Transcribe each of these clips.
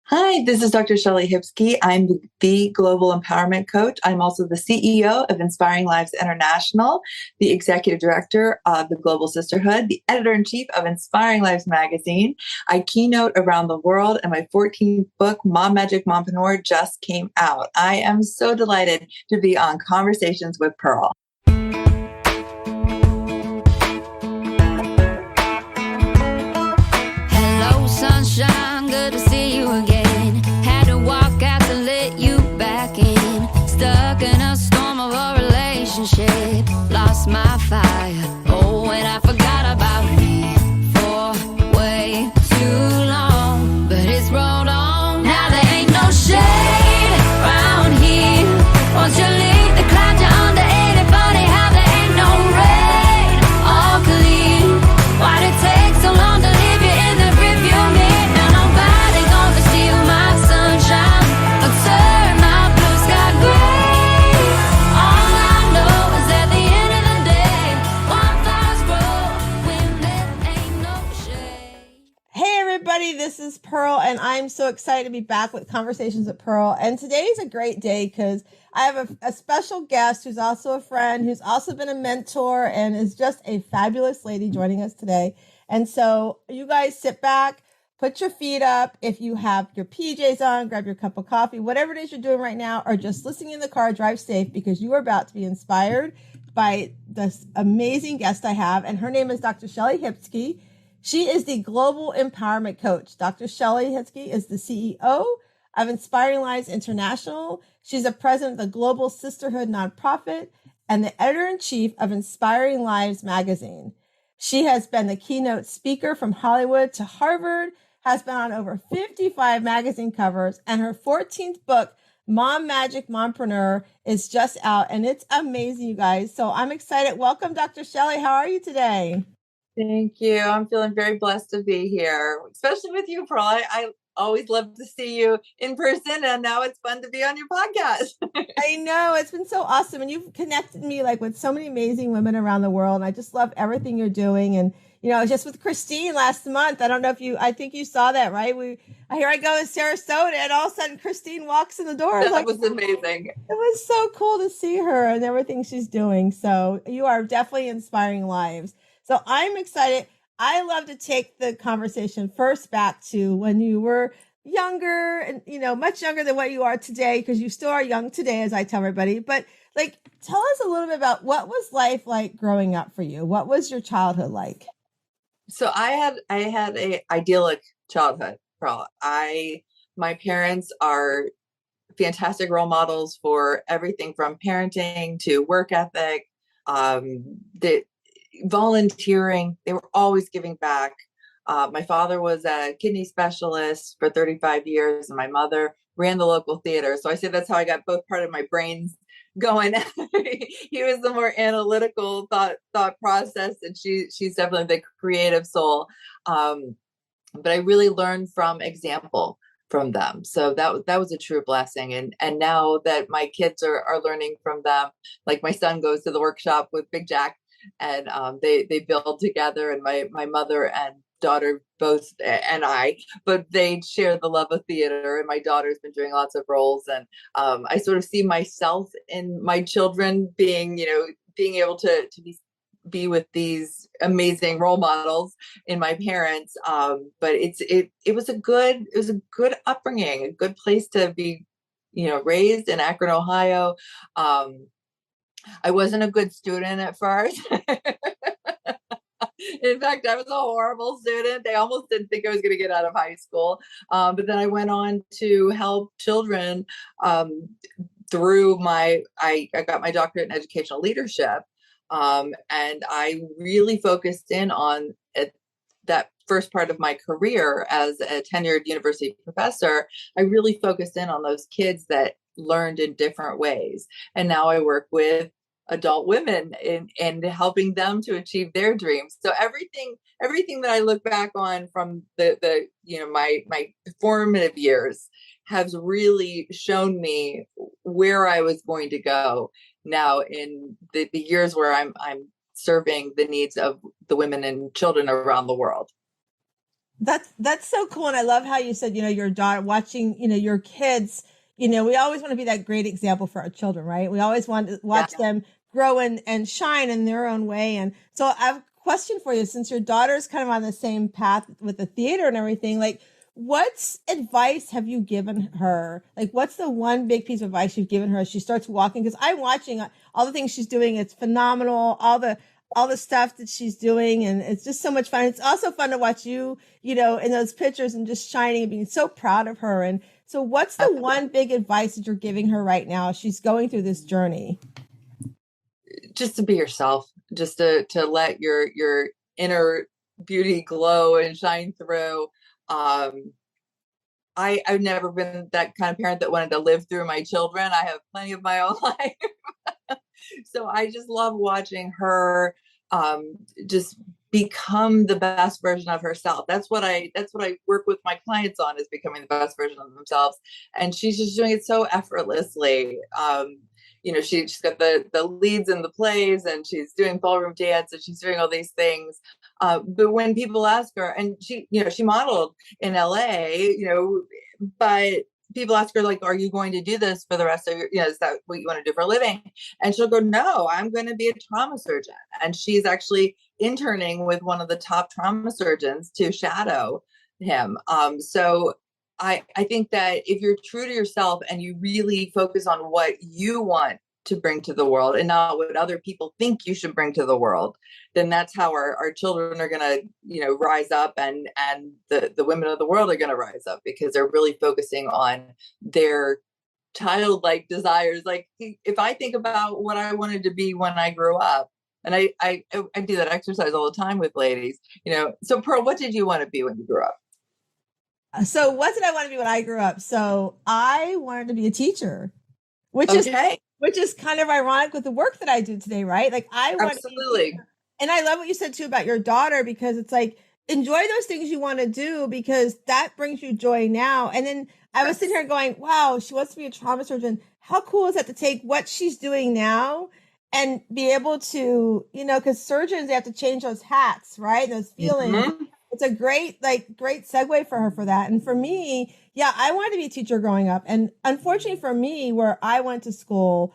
Hi, this is Dr. Shellie Hipsky. I'm the Global Empowerment Coach. I'm also the CEO of Inspiring Lives International, the Executive Director of the Global Sisterhood, the Editor-in-Chief of Inspiring Lives Magazine. I keynote around the world, and my 14th book, Mom Magic Mompreneur, just came out. I am so delighted to be on Conversations with Pearl. Hello, sunshine, good to see you again. Had to walk out to let you back in. Stuck in a storm of a relationship. Lost my fire. Oh, and I forgot about me for way too long. But it's rolled on. Now there ain't no shade around here. Once you leave the clouds, you're under. Ain't it funny how there ain't no rain or clear? Why'd it take so long to leave you in the rearview mirror? Now nobody gonna steal my sunshine or turn my blue sky gray. All I know is at the end of the day, wildflowers grow when there ain't no shade. Hey everybody, this is Pearl, and I'm so excited to be back with Conversations with Pearl. And today's a great day because I have a special guest who's also a friend, who's also been a mentor, and is just a fabulous lady joining us today. And so you guys sit back, put your feet up. If you have your PJs on, grab your cup of coffee, whatever it is you're doing right now, or just listening in the car, drive safe because you are about to be inspired by this amazing guest I have. And her name is Dr. Shellie Hipsky. She is the Global Empowerment Coach. Dr. Shellie Hipsky is the CEO of Inspiring Lives International. She's a president of the Global Sisterhood nonprofit and the editor-in-chief of Inspiring Lives magazine. She has been the keynote speaker from Hollywood to Harvard, has been on over 55 magazine covers, and her 14th book, Mom Magic Mompreneur, is just out, and it's amazing, you guys. So I'm excited. Welcome, Dr. Shellie. How are you today? Thank you. I'm feeling very blessed to be here, especially with you, Pearl. I always love to see you in person, and now it's fun to be on your podcast. I know, it's been so awesome, and you've connected me like with so many amazing women around the world. And I just love everything you're doing. And just with Christine last month. I don't know if I think you saw that, right? Here I go to Sarasota, and all of a sudden Christine walks in the door. That was amazing. It was so cool to see her and everything she's doing. So you are definitely inspiring lives. So I'm excited. I love to take the conversation first back to when you were younger and, much younger than what you are today, because you still are young today, as I tell everybody. But tell us a little bit about what was life like growing up for you? What was your childhood like? So I had a idyllic childhood, Pearl. My parents are fantastic role models for everything from parenting to work ethic, the volunteering. They were always giving back. My father was a kidney specialist for 35 years, and my mother ran the local theater. So I say that's how I got both part of my brains going. He was the more analytical thought process, and she's definitely the creative soul. But I really learned from example from them. So that was a true blessing. And now that my kids are learning from them, like my son goes to the workshop with Big Jack, and they build together, and my mother and daughter both, and but they share the love of theater, and my daughter's been doing lots of roles, and I sort of see myself in my children being able to be with these amazing role models in my parents. But it was a good upbringing, a good place to be, raised in Akron, Ohio. I wasn't a good student at first. In fact, I was a horrible student. They almost didn't think I was going to get out of high school. But then I went on to help children through I got my doctorate in educational leadership. And I really focused in on that first part of my career as a tenured university professor. I really focused in on those kids that learned in different ways. And now I work with adult women and helping them to achieve their dreams. So everything that I look back on from the my formative years has really shown me where I was going to go now in the years where I'm serving the needs of the women and children around the world. That's so cool. And I love how you said, your daughter watching, your kids, we always want to be that great example for our children, right? We always want to Yeah. watch them grow and shine in their own way. And so I have a question for you, since your daughter's kind of on the same path with the theater and everything, like, what's advice have you given her? Like, what's the one big piece of advice you've given her as she starts walking? Because I'm watching all the things she's doing. It's phenomenal. All the stuff that she's doing, and it's just so much fun. It's also fun to watch you, in those pictures and just shining and being so proud of her. And so what's the one big advice that you're giving her right now as she's going through this journey? Just to be yourself, just to let your inner beauty glow and shine through. I've never been that kind of parent that wanted to live through my children. I have plenty of my own life. So I just love watching her just become the best version of herself. That's what I work with my clients on, is becoming the best version of themselves. And she's just doing it so effortlessly. She's got the leads in the plays, and she's doing ballroom dance, and she's doing all these things. But when people ask her, and she modeled in LA, but people ask her, like, are you going to do this for the rest of your, is that what you want to do for a living? And she'll go, no, I'm going to be a trauma surgeon. And she's actually interning with one of the top trauma surgeons to shadow him. So I think that if you're true to yourself and you really focus on what you want to bring to the world and not what other people think you should bring to the world, then that's how our children are going to, rise up, and the women of the world are going to rise up, because they're really focusing on their childlike desires. Like, if I think about what I wanted to be when I grew up, and I do that exercise all the time with ladies, so Pearl, what did you want to be when you grew up? So what did I want to be when I grew up? So I wanted to be a teacher, which is kind of ironic with the work that I do today, right? Like, I want Absolutely. to be, and I love what you said too about your daughter, because it's like, enjoy those things you want to do, because that brings you joy now. And then I was sitting here going, wow, she wants to be a trauma surgeon. How cool is that, to take what she's doing now and be able to, because surgeons, they have to change those hats, right? Those feelings. Mm-hmm. It's a great segue for her for that. And for me, yeah, I wanted to be a teacher growing up. And unfortunately for me, where I went to school,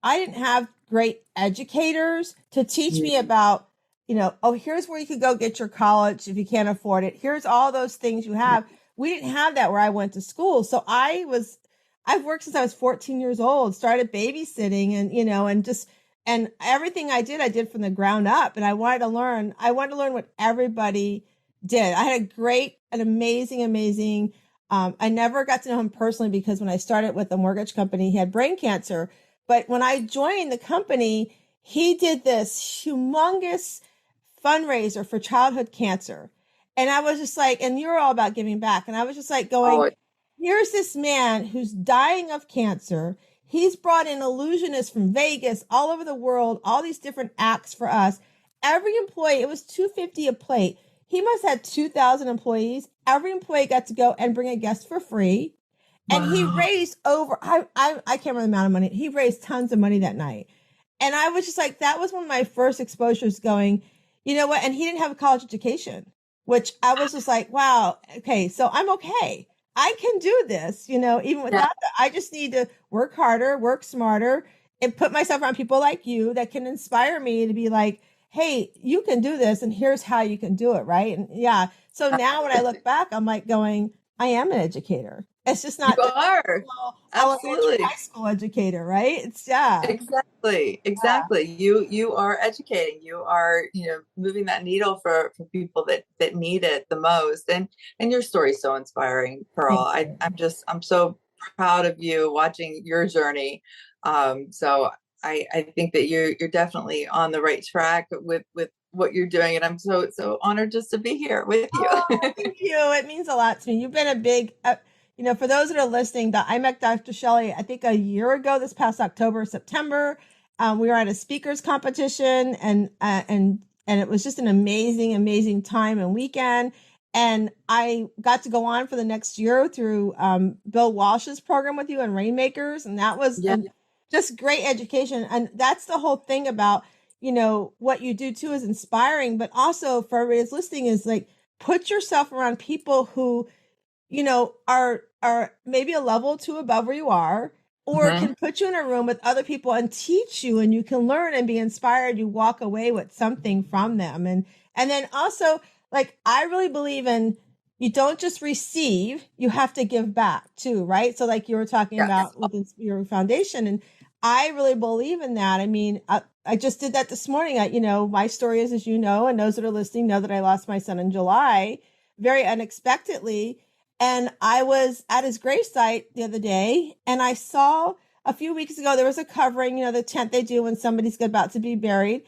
I didn't have great educators to teach me about, here's where you could go get your college if you can't afford it. Here's all those things you have. We didn't have that where I went to school. So I've worked since I was 14 years old, started babysitting, and everything I did from the ground up. And I wanted to learn what everybody did. I had an amazing, I never got to know him personally, because when I started with the mortgage company, he had brain cancer. But when I joined the company, he did this humongous fundraiser for childhood cancer. And I was just like, and you're all about giving back. And I was just like going, here's this man who's dying of cancer. He's brought in illusionists from Vegas, all over the world, all these different acts for us. Every employee, it was $250 a plate. He must have had 2,000 employees. Every employee got to go and bring a guest for free. And he raised over, I can't remember the amount of money. He raised tons of money that night. And I was just like, that was one of my first exposures going, you know what? And he didn't have a college education, which I was just like, wow, okay, so I'm okay. I can do this, even without that. I just need to work harder, work smarter, and put myself around people like you that can inspire me to be like, hey, you can do this, and here's how you can do it, right? And yeah, so now when I look back, I'm like going, I am an educator. It's just not absolutely high school educator, right? It's exactly. You are educating. You are moving that needle for people that need it the most. And your story is so inspiring, Pearl. I'm so proud of you, watching your journey. So I think that you're definitely on the right track with what you're doing, and I'm so honored just to be here with you. Thank you. It means a lot to me. You've been a big, for those that are listening, I met Dr. Shellie, I think a year ago, this past September. We were at a speakers competition, and it was just an amazing time and weekend. And I got to go on for the next year through Bill Walsh's program with you and Rainmakers, and that was just great education. And that's the whole thing about what you do too is inspiring, but also for everybody that's listening is like, put yourself around people who, you know, are maybe a level or two above where you are, or Mm-hmm. can put you in a room with other people and teach you, and you can learn and be inspired. You walk away with something from them. And then also, like, I really believe in, you don't just receive, you have to give back too, right? So like you were talking Yes. about with your foundation, and I really believe in that. I mean, I just did that this morning. You know, my story is, as you know, and those that are listening know that I lost my son in July, very unexpectedly. And I was at his gravesite the other day, and I saw a few weeks ago, there was a covering, you know, the tent they do when somebody's about to be buried.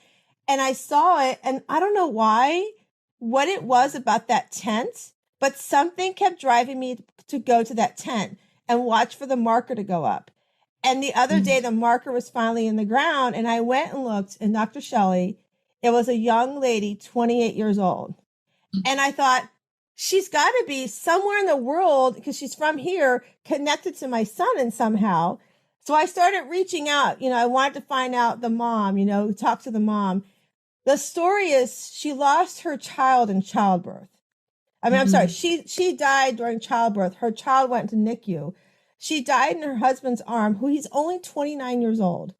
And I saw it, and I don't know why, what it was about that tent, but something kept driving me to go to that tent and watch for the marker to go up. And the other day, the marker was finally in the ground, and I went and looked, and Dr. Shellie, it was a young lady, 28 years old. And I thought, she's got to be somewhere in the world, because she's from here, connected to my son and somehow. So I started reaching out. You know, I wanted to find out the mom, you know, talk to the mom. The story is, she lost her child in childbirth. I mean, I'm sorry, she died during childbirth. Her child went to NICU. She died in her husband's arm, who he's only 29 years old.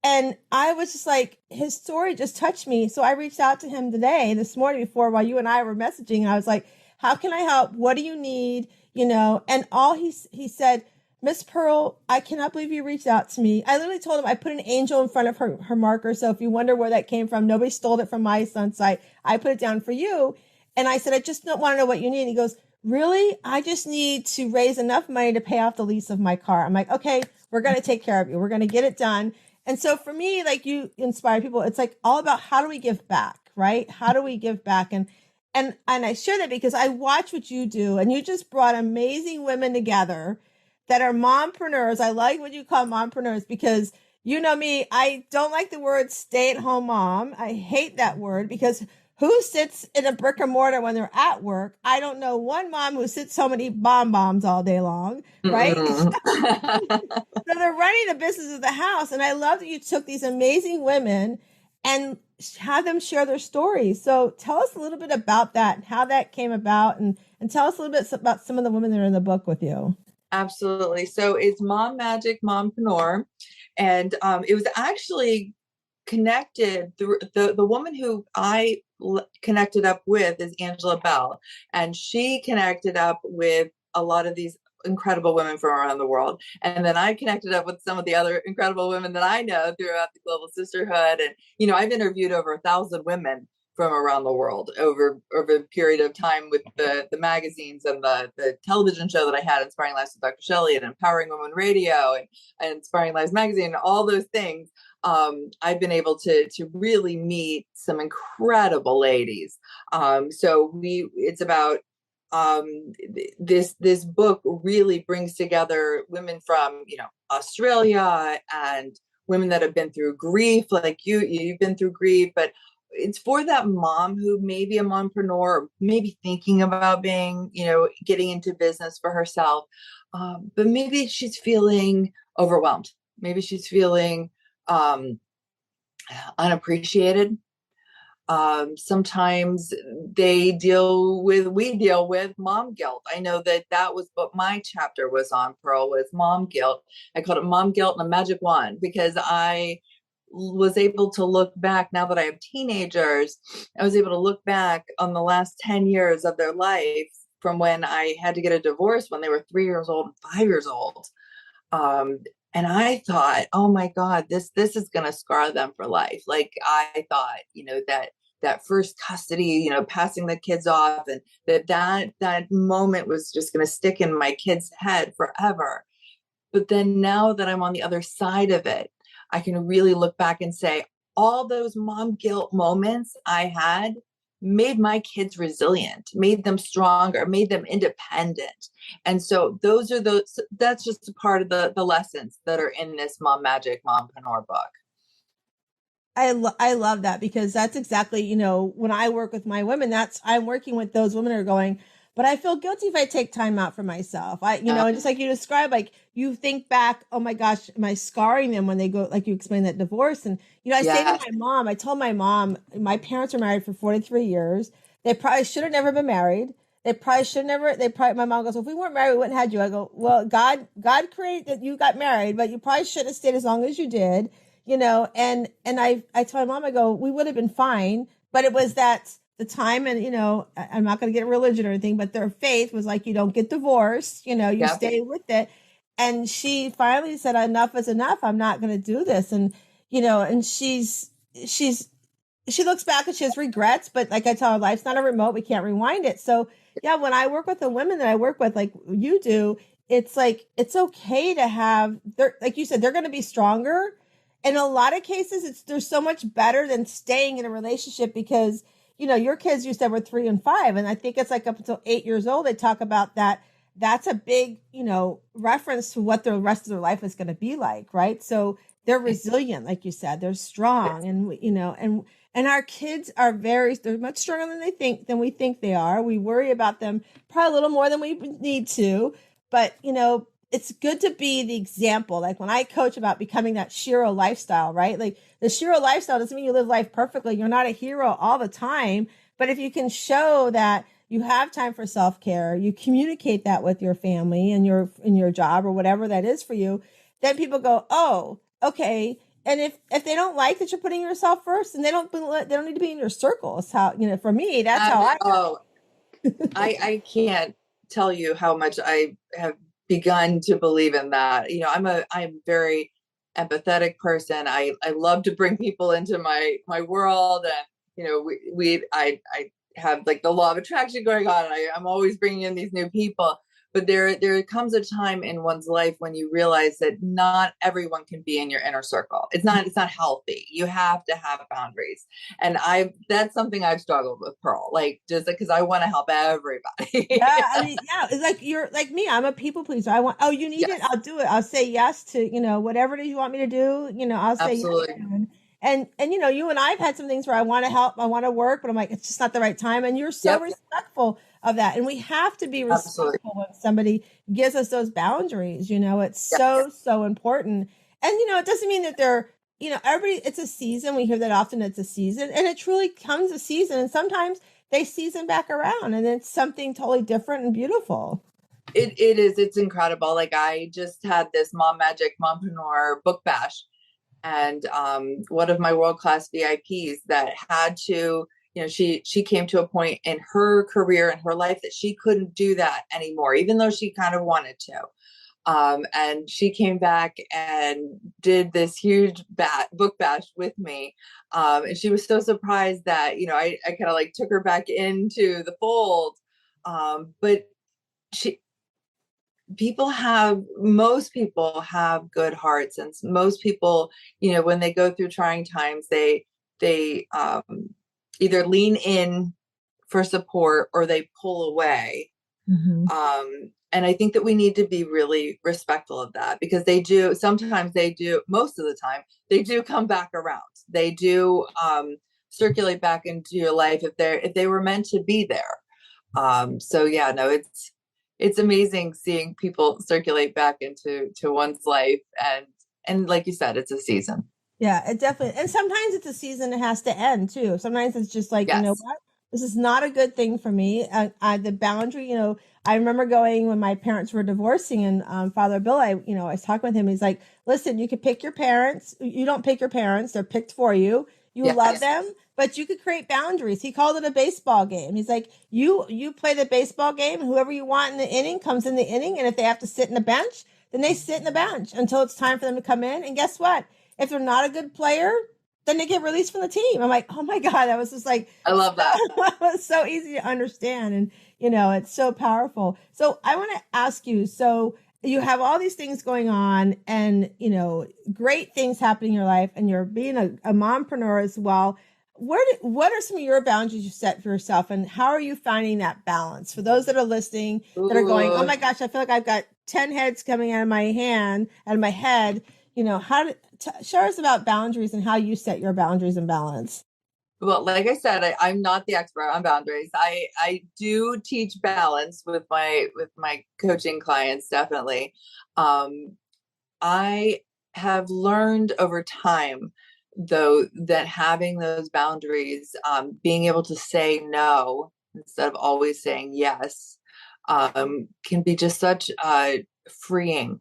And I was just like, his story just touched me. So I reached out to him this morning, before, while you and I were messaging. And I was like, how can I help? What do you need? You know, and all he said, Miss Pearl, I cannot believe you reached out to me. I literally told him I put an angel in front of her marker. So if you wonder where that came from, nobody stole it from my son's site. I put it down for you. And I said, I just don't want to know what you need. He goes, really? I just need to raise enough money to pay off the lease of my car. I'm like, okay, we're going to take care of you. We're going to get it done. And so for me, like, you inspire people. It's like all about, how do we give back, right? How do we give back? And I share that because I watch what you do, and you just brought amazing women together that are mompreneurs. I like what you call mompreneurs, because you know me, I don't like the word stay-at-home mom. I hate that word, because who sits in a brick and mortar when they're at work? I don't know one mom who sits home and eat bonbons all day long, right? So they're running the business of the house. And I love that you took these amazing women and had them share their stories. So tell us a little bit about that and how that came about, and tell us a little bit about some of the women that are in the book with you. Absolutely. So it's Mom Magic Mompreneur. And it was actually connected through the woman who I connected up with is Angela Bell. And she connected up with a lot of these incredible women from around the world. And then I connected up with some of the other incredible women that I know throughout the Global Sisterhood. And, you know, I've interviewed over 1,000 women from around the world over a period of time, with the magazines and the television show that I had, Inspiring Lives with Dr. Shellie, and Empowering Women Radio, and Inspiring Lives Magazine, and all those things. I've been able to really meet some incredible ladies. So it's about, this book really brings together women from, you know, Australia, and women that have been through grief, like you've been through grief, but it's for that mom who may be a mompreneur, or maybe thinking about being, you know, getting into business for herself, but maybe she's feeling overwhelmed. Maybe she's feeling unappreciated. Sometimes we deal with mom guilt. I know that was what my chapter was on, Pearl, was mom guilt. I called it Mom Guilt and a Magic Wand, because I was able to look back, now that I have teenagers, I was able to look back on the last 10 years of their life, from when I had to get a divorce when they were 3 years old and 5 years old. And I thought, oh my God, this is going to scar them for life. Like, I thought, you know, that first custody, you know, passing the kids off, and that moment was just going to stick in my kid's head forever. But then now that I'm on the other side of it, I can really look back and say, all those mom guilt moments I had made my kids resilient, made them stronger, made them independent. And so that's just a part of the lessons that are in this Mom Magic Mompreneur book. I love that, because that's exactly, you know, when I work with my women, I'm working with those women that are going, but I feel guilty if I take time out for myself. And just like you described, like, you think back, oh my gosh, am I scarring them when they go, like you explained, that divorce? And, you know, I say to my mom, I told my mom, my parents were married for 43 years. They probably should have never been married. My mom goes, well, if we weren't married, we wouldn't have had you. I go, well, God created that you got married, but you probably shouldn't have stayed as long as you did, and I told my mom, I go, we would have been fine, but it was that the time, and, I'm not going to get religion or anything, but their faith was like, you don't get divorced, you Yep. stay with it. And she finally said, enough is enough. I'm not going to do this. And, and she looks back and she has regrets, but like I tell her, life's not a remote. We can't rewind it. So yeah, when I work with the women that I work with, like you do, it's like, it's okay to have, they're, like you said, they're going to be stronger. In a lot of cases, they're so much better than staying in a relationship because, your kids, you said, were 3 and 5. And I think it's like up until 8 years old, they talk about that. That's a big, reference to what the rest of their life is going to be like. Right. So they're resilient. Like you said, they're strong, and, and our kids are they're much stronger than we think they are. We worry about them probably a little more than we need to, but it's good to be the example. Like when I coach about becoming that Shiro lifestyle, right? Like the Shiro lifestyle doesn't mean you live life perfectly. You're not a hero all the time, but if you can show that you have time for self-care, you communicate that with your family and in your job or whatever that is for you, then people go, oh, okay. And if they don't like that you're putting yourself first, and they don't need to be in your circle. It's how, for me, that's how I. Oh, I can't tell you how much I have begun to believe in that. I'm very empathetic person. I love to bring people into my world, and I have like the law of attraction going on. I'm always bringing in these new people. But there comes a time in one's life when you realize that not everyone can be in your inner circle. It's not healthy. You have to have boundaries. And that's something I've struggled with, Pearl, like just because I want to help everybody. Yeah. I mean, yeah, it's like you're like me. I'm a people pleaser. You need Yes. it. I'll do it. I'll say yes to, whatever it is you want me to do. I'll say Absolutely. yes. And you and I've had some things where I want to help, I want to work, but I'm like, it's just not the right time. And you're so respectful of that. And we have to be respectful when somebody gives us those boundaries. It's so important. And, it doesn't mean that they're, it's a season. We hear that often, it's a season, and it truly comes a season. And sometimes they season back around and it's something totally different and beautiful. It is. It's incredible. Like I just had this Mom Magic Mompreneur book bash, and one of my world-class VIPs that had to, she came to a point in her career and her life that she couldn't do that anymore, even though she kind of wanted to. And she came back and did this huge book bash with me. And she was so surprised that, I kind of like took her back into the fold. But most people have good hearts, and most people, when they go through trying times, they either lean in for support or they pull away. Mm-hmm. And I think that we need to be really respectful of that, because sometimes they do, most of the time, they do come back around. They do circulate back into your life if they were meant to be there. So yeah, no, it's amazing seeing people circulate back into one's life, and like you said, it's a season. Yeah, it definitely, and sometimes it's a season that has to end too. Sometimes it's just like, Yes. you know what, this is not a good thing for me. The boundary, I remember going when my parents were divorcing, and Father Bill, I was talking with him. He's like, listen, you can pick your parents. You don't pick your parents. They're picked for you. You love them, but you could create boundaries. He called it a baseball game. He's like, you play the baseball game, and whoever you want in the inning comes in the inning. And if they have to sit in the bench, then they sit in the bench until it's time for them to come in. And guess what? If they're not a good player, then they get released from the team. I'm like, oh my God, that was just like, I love that. It was so easy to understand. And, it's so powerful. So I want to ask you, so you have all these things going on, and, great things happening in your life, and you're being a mompreneur as well. What are some of your boundaries you set for yourself, and how are you finding that balance? For those that are listening, that are going, oh my gosh, I feel like I've got 10 heads coming out of my head. Share us about boundaries and how you set your boundaries and balance. Well, like I said, I'm not the expert on boundaries. I do teach balance with my coaching clients, definitely. I have learned over time though, that having those boundaries, being able to say no instead of always saying yes, can be just such a freeing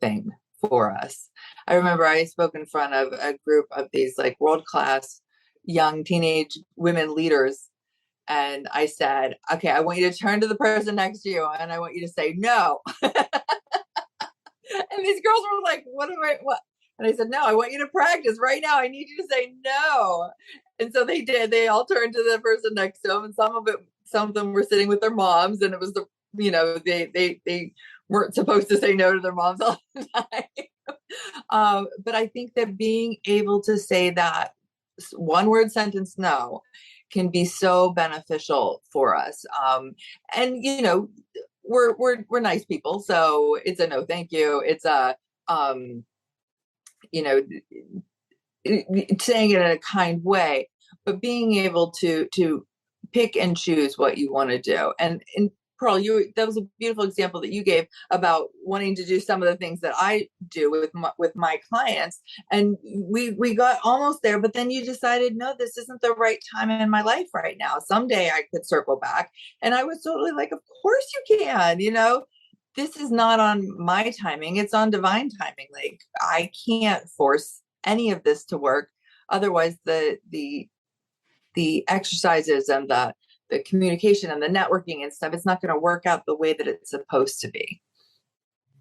thing for us. I remember I spoke in front of a group of these like world-class young teenage women leaders. And I said, okay, I want you to turn to the person next to you and I want you to say no. And these girls were like, what? And I said, no, I want you to practice right now. I need you to say no. And so they did. They all turned to the person next to them. And some of them were sitting with their moms, and it was they weren't supposed to say no to their moms all the time. But I think that being able to say that one word sentence no can be so beneficial for us. And we're nice people, so it's a no thank you. It's a saying it in a kind way, but being able to pick and choose what you want to do. And Pearl, that was a beautiful example that you gave about wanting to do some of the things that I do with my clients. And we got almost there, but then you decided, no, this isn't the right time in my life right now. Someday I could circle back. And I was totally like, of course you can, this is not on my timing. It's on divine timing. Like, I can't force any of this to work. Otherwise the exercises and the communication and the networking and stuff, it's not going to work out the way that it's supposed to be.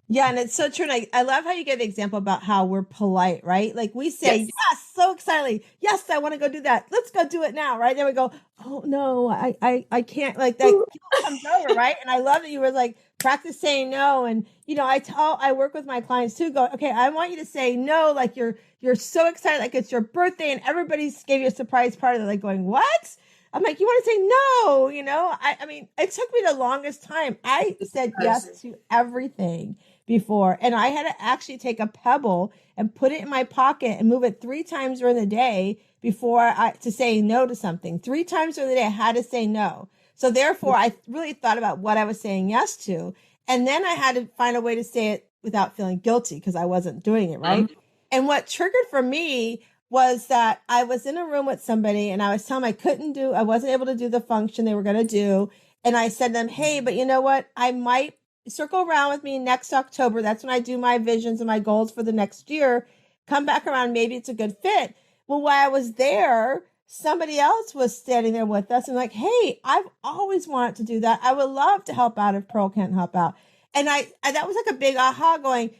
Yeah. And it's so true. And I love how you gave the example about how we're polite, right? Like we say, yes, so excitedly. Yes, I want to go do that. Let's go do it now. Right. Then we go, oh no, I can't, like that comes over. Right. And I love that you were like, practice saying no. And, I work with my clients too, go, okay, I want you to say no. Like you're so excited. Like it's your birthday and everybody's gave you a surprise party. They're like going, what? I'm like, you want to say no, I mean, it took me the longest time. I said yes to everything before. And I had to actually take a pebble and put it in my pocket and move it 3 times during the day to say no to something. 3 times during the day, I had to say no. So therefore, I really thought about what I was saying yes to. And then I had to find a way to say it without feeling guilty because I wasn't doing it right. And what triggered for me was that I was in a room with somebody and I was telling them I wasn't able to do the function they were going to do. And I said to them, hey, but you know what? I might circle around with me next October. That's when I do my visions and my goals for the next year. Come back around. Maybe it's a good fit. Well, while I was there, somebody else was standing there with us and like, hey, I've always wanted to do that. I would love to help out if Pearl can't help out. And that was like a big aha going,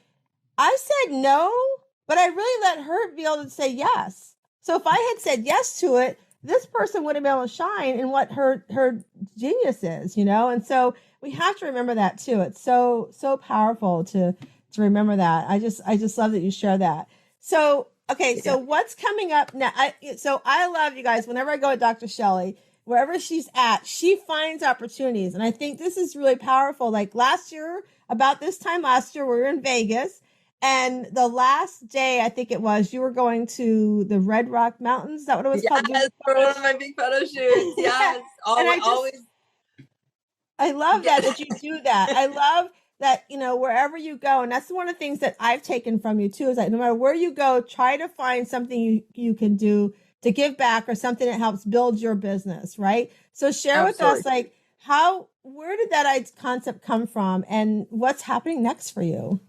I said no, but I really let her be able to say yes. So if I had said yes to it, this person would have been able to shine in what her genius is, And so we have to remember that too. It's so powerful to remember that. I just love that you share that. So, okay. So what's coming up now? I love you guys. Whenever I go with Dr. Shellie, wherever she's at, she finds opportunities. And I think this is really powerful. Like about this time last year, we were in Vegas. And the last day, I think it was, you were going to the Red Rock Mountains. Is that what it was called? Yes, for one of my big photo shoots. Yes, I love that you do that. I love that, wherever you go, and that's one of the things that I've taken from you too, is that no matter where you go, try to find something you can do to give back or something that helps build your business, right? So share with us, like, where did that concept come from and what's happening next for you?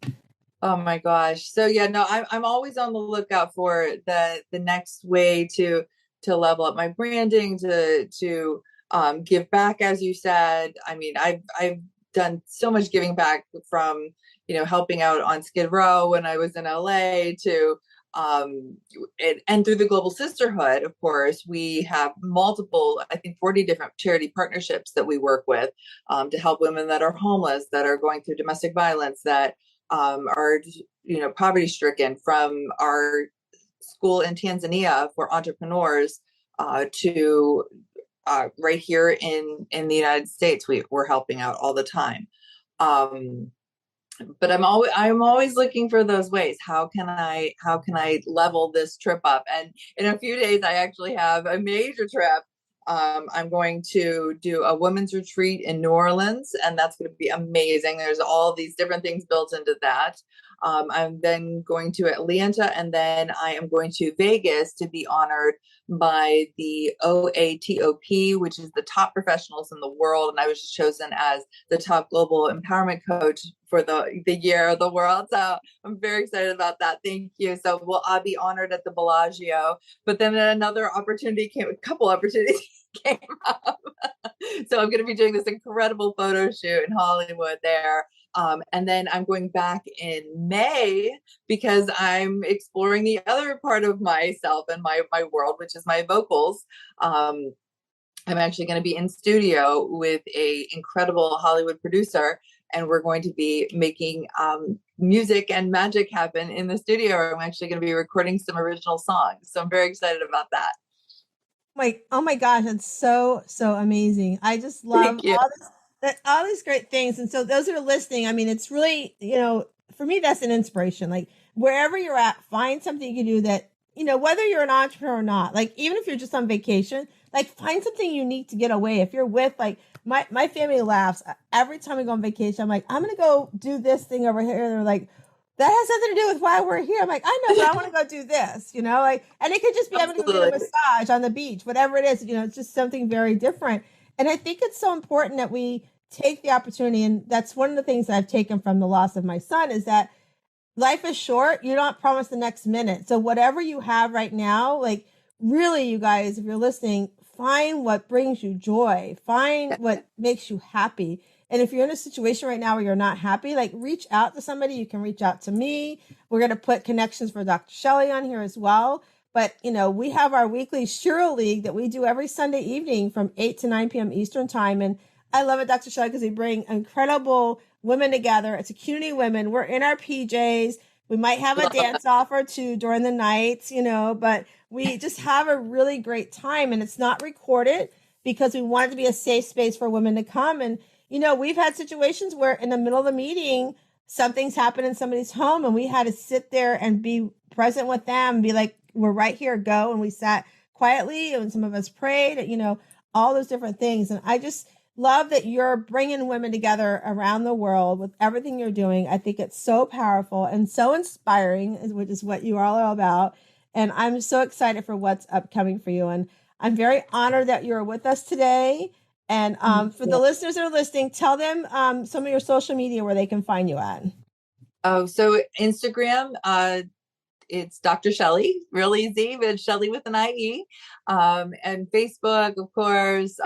Oh my gosh. So yeah, no, I'm always on the lookout for the next way to level up my branding, to give back, as you said. I mean, I've done so much giving back from, helping out on Skid Row when I was in LA to, and through the Global Sisterhood, of course, we have multiple, I think 40 different charity partnerships that we work with, to help women that are homeless, that are going through domestic violence, that are poverty stricken, from our school in Tanzania for entrepreneurs to right here in the United States. We're helping out all the time. But I'm always looking for those ways. How can I level this trip up? And in a few days, I actually have a major trip. I'm going to do a women's retreat in New Orleans, and that's going to be amazing. There's all these different things built into that. I'm then going to Atlanta, and then I am going to Vegas to be honored by the OATOP, which is the top professionals in the world. And I was chosen as the top global empowerment coach for the year of the world. So I'm very excited about that. Thank you. So I'll be honored at the Bellagio. But then another opportunity came, a couple opportunities came up. So I'm going to be doing this incredible photo shoot in Hollywood there. And then I'm going back in May because I'm exploring the other part of myself and my world, which is my vocals. I'm actually going to be in studio with a incredible Hollywood producer, and we're going to be making music and magic happen in the studio. I'm actually going to be recording some original songs. So I'm very excited about that. Like, oh my gosh, that's so amazing. I just love all these great things. And so those that are listening, I mean, it's really, for me, that's an inspiration. Like wherever you're at, find something you can do that, whether you're an entrepreneur or not, like even if you're just on vacation, like find something unique to get away. If you're with like my family laughs every time we go on vacation. I'm like, I'm going to go do this thing over here. They're like, that has something to do with why we're here. I'm like, I know, but I want to go do this, like, and it could just be, I'm going to go get a massage on the beach, whatever it is, it's just something very different. And I think it's so important that we take the opportunity. And that's one of the things that I've taken from the loss of my son is that life is short. You're not promised the next minute. So whatever you have right now, like really, you guys, if you're listening, find what brings you joy, find what makes you happy. And if you're in a situation right now where you're not happy, like reach out to somebody. You can reach out to me. We're going to put connections for Dr. Shellie on here as well. But, we have our weekly Shiro League that we do every Sunday evening from 8 to 9 p.m. Eastern time. And I love it, Dr. Shellie, because we bring incredible women together. It's a community of women. We're in our PJs. We might have a dance off or two during the nights, but we just have a really great time. And it's not recorded because we want it to be a safe space for women to come. And we've had situations where in the middle of the meeting, something's happened in somebody's home and we had to sit there and be present with them and be like, we're right here, go. And we sat quietly and some of us prayed, all those different things. And I just love that you're bringing women together around the world with everything you're doing. I think it's so powerful and so inspiring, which is what you are all about. And I'm so excited for what's upcoming for you. And I'm very honored that you're with us today. And for the listeners that are listening, tell them some of your social media where they can find you at. Oh, so Instagram, it's Dr. Shellie, real easy, but Shellie with an IE. And Facebook, of course,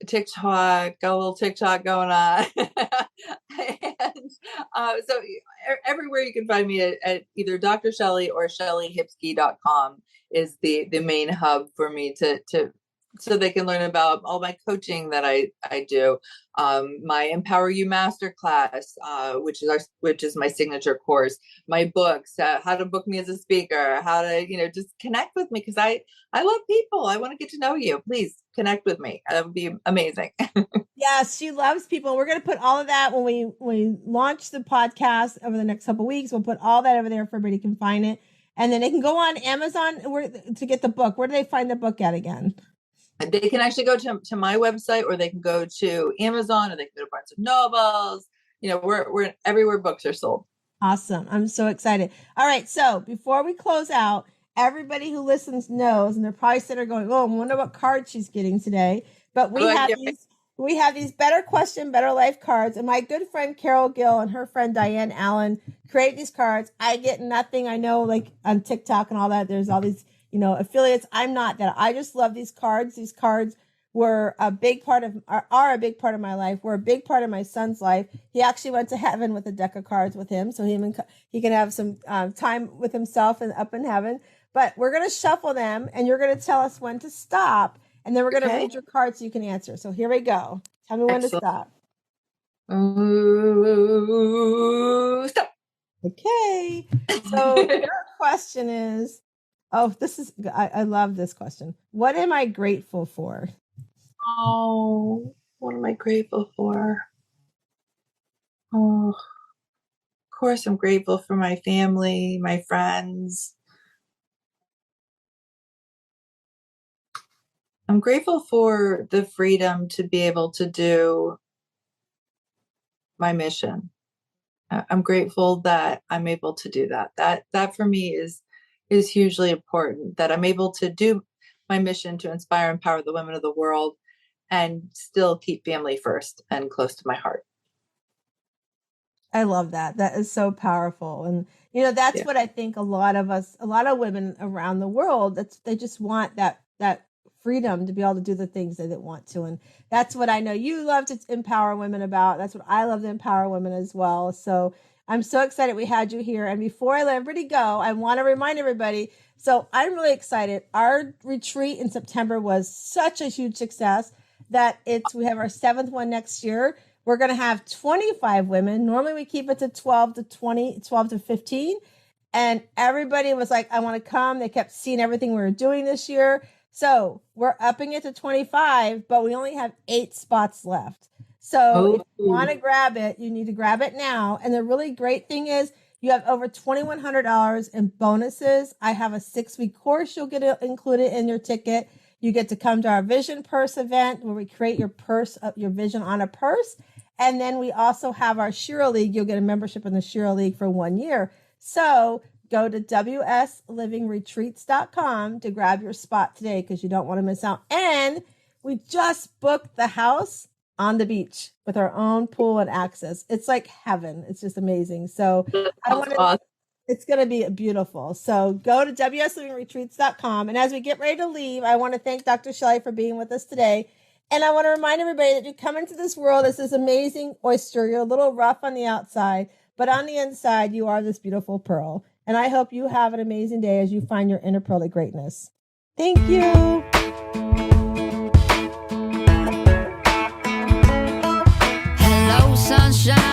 TikTok, got a little TikTok going on. And so everywhere you can find me at either Dr. Shellie or ShellieHipsky.com is the main hub for me to so they can learn about all my coaching that I do. My Empower You Masterclass, which is my signature course, my books, how to book me as a speaker, how to, just connect with me. Cause I love people. I want to get to know you. Please connect with me. That would be amazing. Yes. She loves people. We're going to put all of that when we launch the podcast over the next couple of weeks. We'll put all that over there for everybody can find it. And then they can go on Amazon to get the book. Where do they find the book at again? They can actually go to my website, or they can go to Amazon, or they can go to Barnes and Nobles. We're everywhere books are sold. Awesome. I'm so excited. All right. So before we close out, everybody who listens knows, and they're probably sitting there going, oh, I wonder what card she's getting today. But we have these Better Question, Better Life cards. And my good friend Carol Gill and her friend Diane Allen create these cards. I get nothing. I know, like on TikTok and all that, there's all these affiliates. I'm not that. I just love these cards. These cards were a big part of, are a big part of my life. Were a big part of my son's life. He actually went to heaven with a deck of cards with him. So he can have some time with himself and up in heaven. But we're going to shuffle them and you're going to tell us when to stop. And then we're going to read your cards so you can answer. So here we go. Tell me when to stop. Stop. Okay. So your question is, I love this question. What am I grateful for? Oh, what am I grateful for? Oh, of course, I'm grateful for my family, my friends. I'm grateful for the freedom to be able to do my mission. I'm grateful that I'm able to do that. That for me is hugely important, that I'm able to do my mission to inspire and empower the women of the world and still keep family first and close to my heart. I love that. That is so powerful. And, that's what I think a lot of women around the world, they just want that freedom to be able to do the things they want to. And that's what I know you love to empower women about. That's what I love to empower women as well. So I'm so excited we had you here. And before I let everybody go, I want to remind everybody. So I'm really excited. Our retreat in September was such a huge success that we have our 7th one next year. We're going to have 25 women. Normally we keep it to 12 to 15. And everybody was like, I want to come. They kept seeing everything we were doing this year. So we're upping it to 25, but we only have 8 spots left. So if you want to grab it, you need to grab it now. And the really great thing is you have over $2,100 in bonuses. I have a 6-week course you'll get included in your ticket. You get to come to our Vision Purse event where we create your purse, your vision on a purse. And then we also have our Shira League. You'll get a membership in the Shira League for 1 year. So go to wslivingretreats.com to grab your spot today because you don't want to miss out. And we just booked the house on the beach with our own pool and access. It's like heaven. It's just amazing. So it's going to be beautiful. So go to wslivingretreats.com. And as we get ready to leave, I want to thank Dr. Shellie for being with us today. And I want to remind everybody that you come into this world as this amazing oyster. You're a little rough on the outside, but on the inside, you are this beautiful pearl. And I hope you have an amazing day as you find your inner pearly greatness. Thank you. Hello, sunshine.